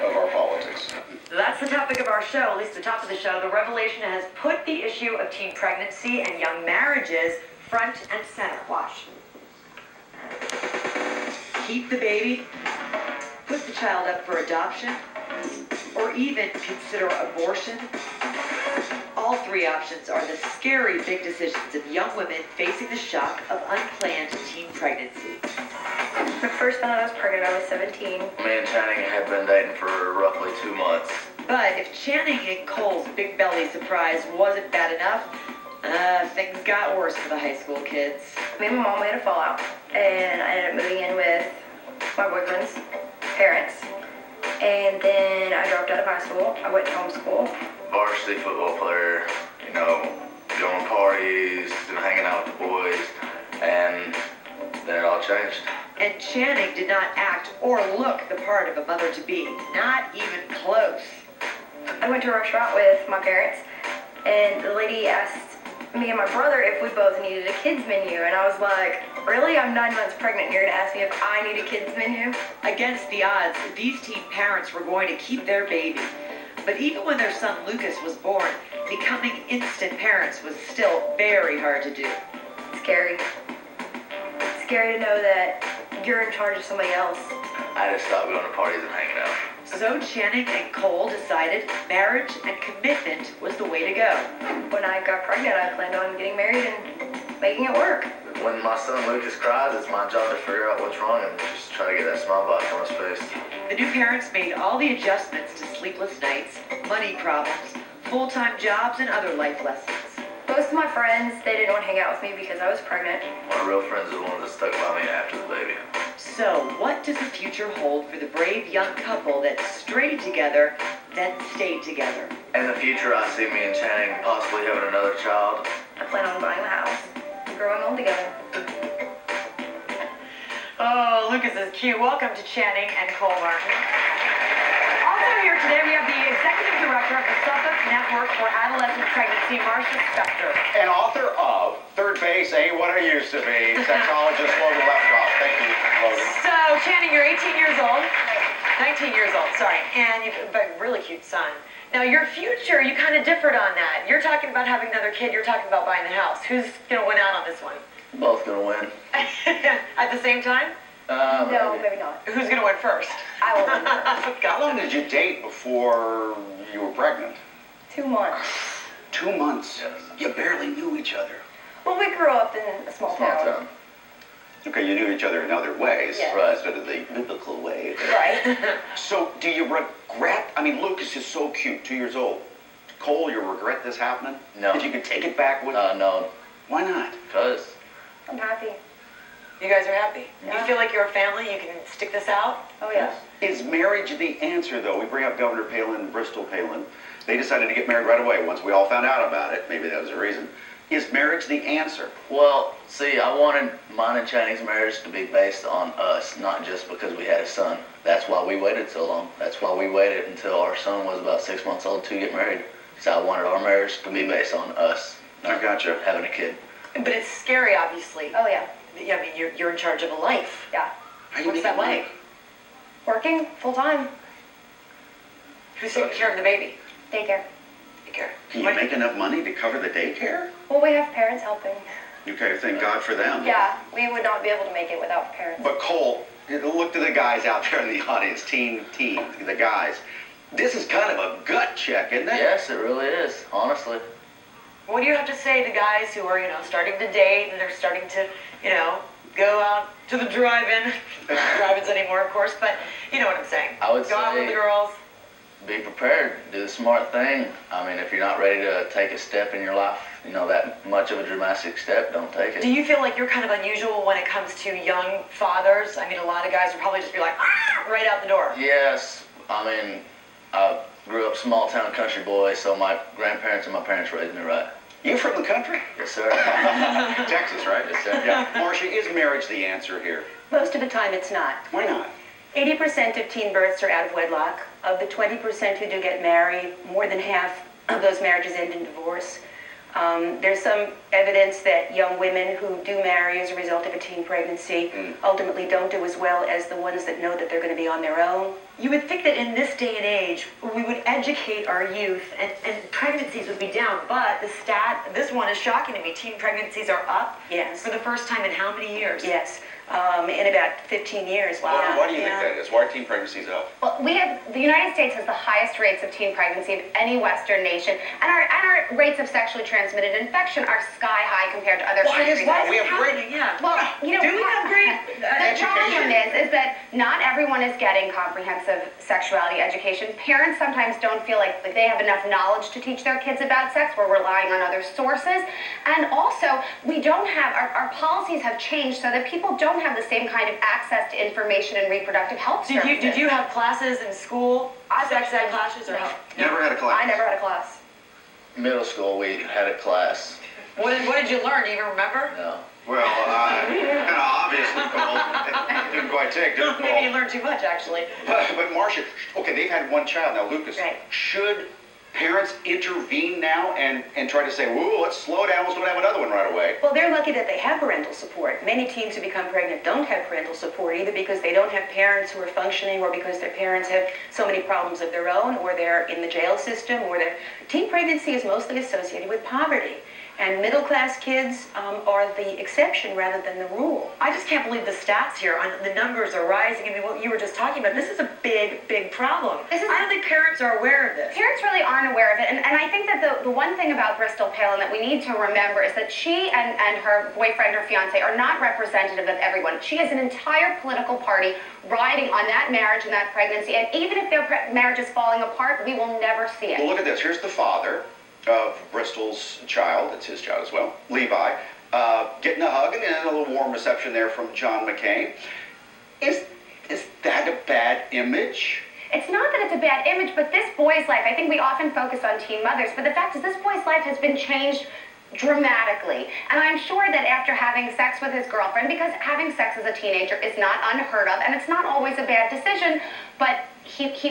of our politics. That's the topic of our show, at least the top of the show. The revelation has put the issue of teen pregnancy and young marriages front and center. Watch. Keep the baby, put the child up for adoption, or even consider abortion. All three options are the scary big decisions of young women facing the shock of unplanned teen pregnancy. The first time I was pregnant, I was 17. Me and Channing had been dating for roughly 2 months. But if Channing and Cole's big belly surprise wasn't bad enough, things got worse for the high school kids. Me and my mom had a fallout, and I ended up moving in with my boyfriend's parents. And then I dropped out of high school. I went to homeschool. Varsity football player, you know, going parties, hanging out with the boys, and then it all changed. And Channing did not act or look the part of a mother-to-be, not even close. I went to a restaurant with my parents, and the lady asked me and my brother if we both needed a kids menu, and I was like, really? I'm 9 months pregnant and you're gonna ask me if I need a kids menu? Against the odds, these teen parents were going to keep their baby. But even when their son Lucas was born, becoming instant parents was still very hard to do. Scary. It's scary to know that you're in charge of somebody else. I just stopped going to parties and hanging out. So Channing and Cole decided marriage and commitment was the way to go. When I got pregnant, I planned on getting married and making it work. When my son Lucas cries, it's my job to figure out what's wrong and just try to get that smile back on his face. The new parents made all the adjustments to sleepless nights, money problems, full-time jobs, and other life lessons. Most of my friends, they didn't want to hang out with me because I was pregnant. My real friends are the ones that stuck by me after the baby. So, what does the future hold for the brave young couple that strayed together, then stayed together? In the future, I see me and Channing possibly having another child. I plan on buying the house and growing old together. Oh, Lucas is cute. Welcome to Channing and Cole Martin. Also here today, we have the Executive Director of the Sept Network for Adolescent Pregnancy, Marcia Spector. And author of Third Base Ain't What It Used to Be, sexologist Logan Lefkoff. Thank you, Logan. So, Channing, you're 18 years old. 19 years old, sorry. And you've got a really cute son. Now, your future, you kind of differed on that. You're talking about having another kid. You're talking about buying the house. Who's going to win out on this one? Both gonna win. At the same time? No, maybe not. Who's going to win first? I will win first. How long did you date before you were pregnant? 2 months. 2 months? Yes. You barely knew each other. Well, we grew up in a small town. Okay, you knew each other in other ways, Yeah. Right. instead of the biblical way. Right. So, do you regret? I mean, Lucas is so cute, 2 years old. Cole, you regret this happening? No. If you could take it back with No, Why not? because I'm happy. You guys are happy? Yeah. You feel like you're a family? You can stick this out? Oh, yeah. Is marriage the answer, though? We bring up Governor Palin, Bristol Palin. They decided to get married right away once we all found out about it. Maybe that was the reason. Is marriage the answer? well, see, I wanted mine and Channing's marriage to be based on us, not just because we had a son. That's why we waited so long. That's why we waited until our son was about 6 months old to get married. So I wanted our marriage to be based on us, I gotcha. having a kid. But it's scary, obviously. Oh, yeah. I mean, you're in charge of a life. Yeah. How you What's making that like? money? Working full time. Who's taking care of the baby? Daycare. Take care. Can you make enough money to cover the daycare? Well, we have parents helping. Okay, thank God for them. Yeah, we would not be able to make it without parents. But Cole, look to the guys out there in the audience, the guys. This is kind of a gut check, isn't it? Yes, it really is, honestly. What do you have to say to guys who are, starting to date and they're starting to, go out to the drive-in? Not drive-ins anymore, of course, but you know what I'm saying. I would go out with say- the girls. Be prepared, do the smart thing. I mean, if you're not ready to take a step in your life, that much of a dramatic step, don't take Do it. you feel like you're kind of unusual when it comes to young fathers? I mean, a lot of guys would probably just be like, right out the door. Yes, I mean, I grew up small town country boy, so my grandparents and my parents raised me right. You from the country? Yes, sir. Texas, right? Yes, sir. Yeah. Marcia, is marriage the answer here? Most of the time it's not. Why not? 80% of teen births are out of wedlock. Of the 20% who do get married, more than half of those marriages end in divorce. There's some evidence that young women who do marry as a result of a teen pregnancy ultimately don't do as well as the ones that know that they're going to be on their own. You would think that in this day and age, we would educate our youth and pregnancies would be down, but this one is shocking to me. Teen pregnancies are up Yes. for the first time in how many years? Yes, in about 15 years. Why do you think that is? Why are teen pregnancies up? Well, the United States has the highest rates of teen pregnancy of any Western nation, and our rates of sexually transmitted infection are sky high compared to other countries. Why is We it have great- happening? Yeah. Well, you know, do we have great the problem is that not everyone is getting comprehensive sexuality education. Parents sometimes don't feel like they have enough knowledge to teach their kids about sex. We're relying on other sources. And also, we don't have, our policies have changed so that people don't have the same kind of access to information and reproductive health services. Did you have classes in school? Sex ed classes or no? Never had a class. I never had a class. Middle school, we had a class. What did you learn? Do you even remember? No. Well, kind of obviously called. Didn't quite take. Didn't Maybe you fall. learned too much, actually. But Marcia, okay, they've had one child now, Lucas. Right. Should parents intervene now and try to say, whoa, let's slow down, let's not have another one right away? Well, they're lucky that they have parental support. Many teens who become pregnant don't have parental support, either because they don't have parents who are functioning or because their parents have so many problems of their own, or they're in the jail system, or teen pregnancy is mostly associated with poverty. And middle-class kids are the exception rather than the rule. I just can't believe the stats here. The numbers are rising. I mean, what you were just talking about, this is a big, big problem. I don't think parents are aware of this. Parents really aren't aware of it, and I think that the one thing about Bristol Palin that we need to remember is that she and her boyfriend or fiance are not representative of everyone. She has an entire political party riding on that marriage and that pregnancy, and even if their marriage is falling apart, we will never see it. Well, look at this. Here's the father of Bristol's child. It's his child as well, Levi, getting a hug and a little warm reception there from John McCain. Is that a bad image? It's not that it's a bad image, but this boy's life, I think we often focus on teen mothers, but the fact is this boy's life has been changed dramatically. And I'm sure that after having sex with his girlfriend, because having sex as a teenager is not unheard of, and it's not always a bad decision, but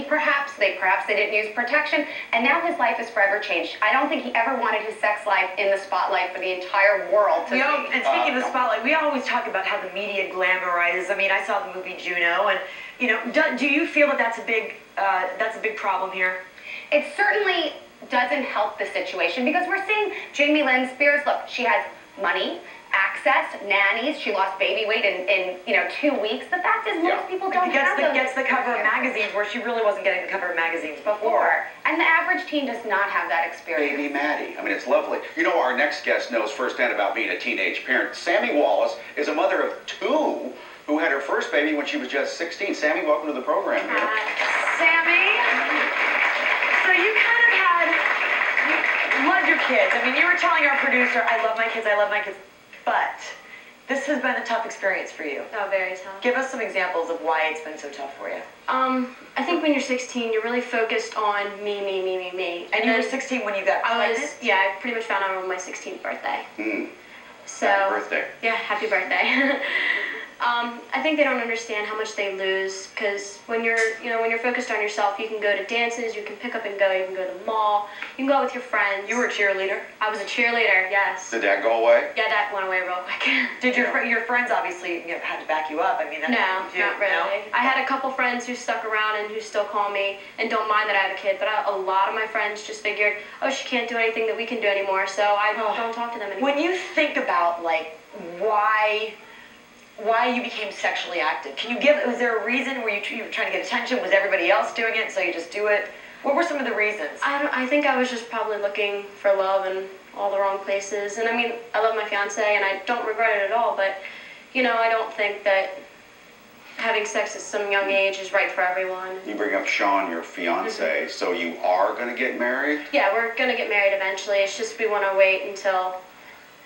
perhaps they didn't use protection, and now his life is forever changed. I don't think he ever wanted his sex life in the spotlight for the entire world to see. And speaking of the spotlight, we always talk about how the media glamorizes. I mean, I saw the movie Juno, and you know, do you feel that that's a big problem here? It certainly doesn't help the situation because we're seeing Jamie Lynn Spears. Look, she has money, access, nannies. She lost baby weight in 2 weeks. The fact is, most people don't have those. Gets the cover of magazines where she really wasn't getting the cover of magazines before. And the average teen does not have that experience. Baby Maddie. I mean, it's lovely. You know, our next guest knows firsthand about being a teenage parent. Sammy Wallace is a mother of two who had her first baby when she was just 16. Sammy, welcome to the program. Sammy, so you kind of you loved your kids. I mean, you were telling our producer, I love my kids, but this has been a tough experience for you. Oh, very tough. Give us some examples of why it's been so tough for you. I think when you're 16, you're really focused on me. And you were 16 when you got pregnant? I pretty much found out on my 16th birthday. So, Happy birthday. Yeah, happy birthday. I think they don't understand how much they lose because when you're focused on yourself, you can go to dances, you can pick up and go, you can go to the mall, you can go out with your friends. You were a cheerleader? I was a cheerleader, yes. Did that go away? Yeah, that went away real quick. Did your friends obviously had to back you up? I mean, No, not really. I had a couple friends who stuck around and who still call me and don't mind that I have a kid, but a lot of my friends just figured, oh, she can't do anything that we can do anymore, so I don't talk to them anymore. When you think about like why you became sexually active, was there a reason? Were you were trying to get attention? Was everybody else doing it, so you just do it? What were some of the reasons? I think I was just probably looking for love in all the wrong places. And I mean, I love my fiance and I don't regret it at all, but I don't think that having sex at some young age is right for everyone. You bring up Sean, your fiance, so you are going to get married? Yeah, we're going to get married eventually. It's just we want to wait until,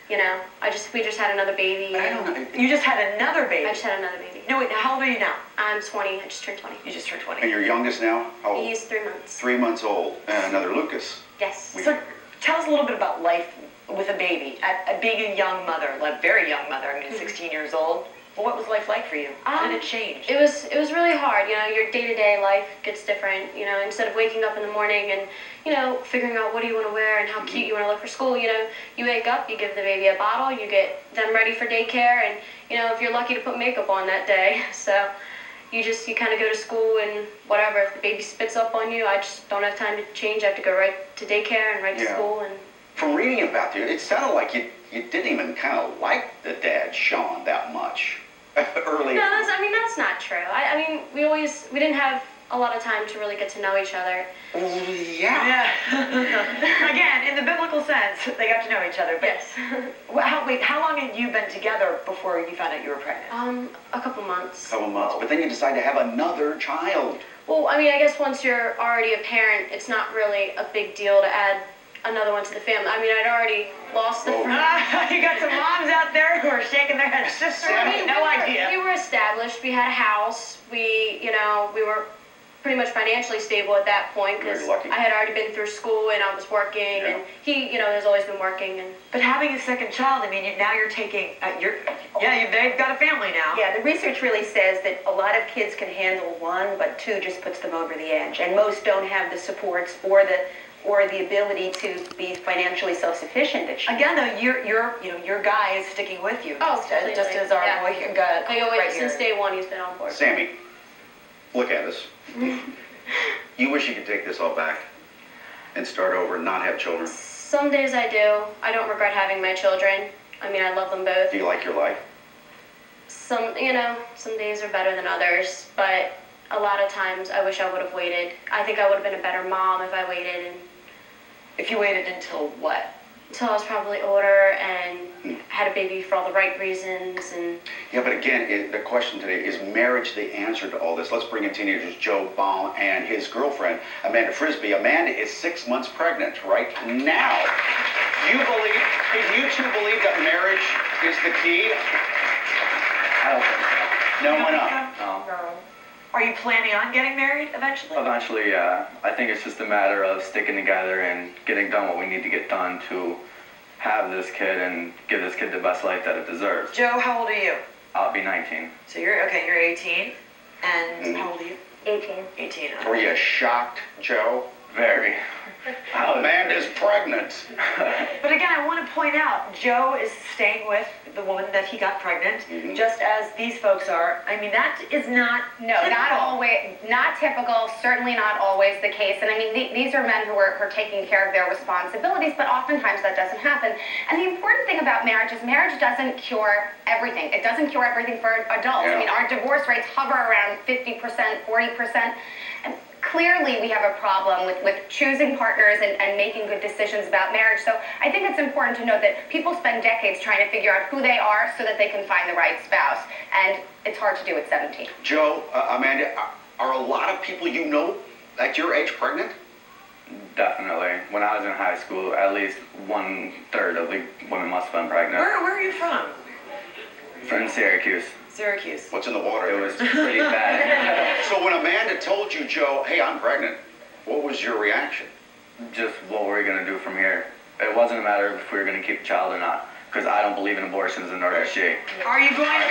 we just had another baby. I don't know. You just had another baby? I just had another baby. No, wait, now how old are you now? I'm 20. I just turned 20. You just turned 20. And your youngest now? How old? He's 3 months. 3 months old. And another Lucas. Yes. So tell us a little bit about life with a baby, being a young mother, like very young mother. I mean, 16 years old. Well, what was life like for you? How did it change? It was really hard. You know, your day-to-day life gets different. You know, instead of waking up in the morning and, you know, figuring out what do you want to wear and how cute you want to look for school, you know, you wake up, you give the baby a bottle, you get them ready for daycare, and, you know, if you're lucky to put makeup on that day. So you kind of go to school and whatever. If the baby spits up on you, I just don't have time to change. I have to go right to daycare and right to school. And from reading about you, it sounded like you didn't even kind of like the dad, Sean, that much early. No, that's not true. I mean, we didn't have a lot of time to really get to know each other. Yeah. Again, in the biblical sense, they got to know each other. But Yes. how long had you been together before you found out you were pregnant? A couple months. Couple months, but then you decide to have another child. Well, I mean, I guess once you're already a parent, it's not really a big deal to add another one to the family. I mean, I'd already lost the You got some moms out there who are shaking their heads. No idea. We were established. We had a house. We were pretty much financially stable at that point because Very lucky. I had already been through school and I was working, and he, has always been working. And But having a second child, I mean, now you're taking, they've got a family now. Yeah, the research really says that a lot of kids can handle one, but two just puts them over the edge. And most don't have the supports or the ability to be financially self-sufficient. Again, though, your guy is sticking with you. Oh, just completely. as our Yeah. boy got right here. Since day one, he's been on board. Sammy, look at us. You wish you could take this all back and start over and not have children. Some days I do. I don't regret having my children. I mean, I love them both. Do you like your life? Some days are better than others, but a lot of times I wish I would have waited. I think I would have been a better mom if I waited, and If you waited until what? until I was probably older and had a baby for all the right reasons. And Yeah, but again, the question today, is marriage the answer to all this? Let's bring in teenagers Joe Baum and his girlfriend, Amanda Frisbee. Amanda is 6 months pregnant right now. Do you two believe that marriage is the key? I don't think so. No, why not? No. Are you planning on getting married eventually? Eventually, yeah. I think it's just a matter of sticking together and getting done what we need to get done to have this kid and give this kid the best life that it deserves. Joe, how old are you? I'll be 19. So you're 18. And how old are you? 18. 18. Were you shocked, Joe? Very. Amanda's pregnant. But again, I want to point out, Joe is staying with the woman that he got pregnant, just as these folks are. I mean, that is not No, typical. not always, not typical, certainly not always the case. And I mean, these are men who are taking care of their responsibilities, but oftentimes that doesn't happen. And the important thing about marriage is marriage doesn't cure everything. It doesn't cure everything for adults. Yeah. I mean, our divorce rates hover around 50%, 40%. And clearly we have a problem with choosing partners and making good decisions about marriage. So I think it's important to note that people spend decades trying to figure out who they are so that they can find the right spouse. And it's hard to do at 17. Joe, Amanda, are a lot of people you know at your age pregnant? Definitely. When I was in high school, at least 1/3 of the women must have been pregnant. Where are you from? From Syracuse. Syracuse. What's in the water? It was pretty bad. So when Amanda told you, Joe, hey, I'm pregnant, what was your reaction? Just what were we going to do from here? It wasn't a matter of if we were going to keep a child or not, because I don't believe in abortions, and nor does she. Are you going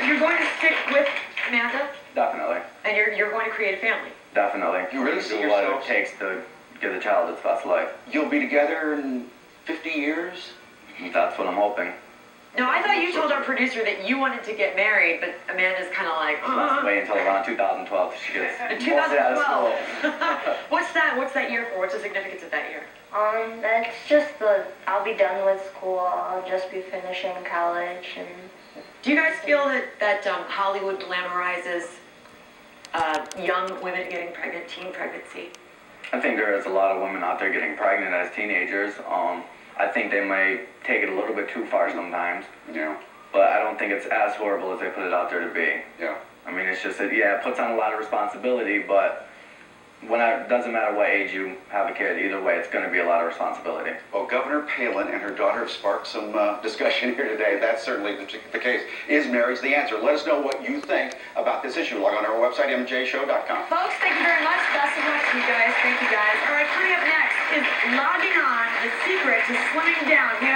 you're going to stick with Amanda? Definitely. And you're going to create a family? Definitely. You really see do what yourselves- it takes to give the child its best life. You'll be together in 50 years? That's what I'm hoping. No, I thought you told our producer that you wanted to get married, but Amanda's kind of like, She wants to wait until around 2012 till she gets In mostly out of 2012. school. What's that year for? What's the significance of that year? That's just I'll be done with school. I'll just be finishing college. And Do you guys feel that Hollywood glamorizes young women getting pregnant, teen pregnancy? I think there is a lot of women out there getting pregnant as teenagers. I think they might take it a little bit too far sometimes, Yeah. but I don't think it's as horrible as they put it out there to be. Yeah. I mean, it's just that, yeah, it puts on a lot of responsibility, but it doesn't matter what age you have a kid, either way, it's going to be a lot of responsibility. Well, Governor Palin and her daughter have sparked some discussion here today. That's certainly the case. Is marriage the answer? Let us know what you think about this issue. Log on to our website, mjshow.com. Folks, thank you very much. Best of luck to you guys. Thank you guys. All right, coming up next is logging on, the secret to slimming down. Here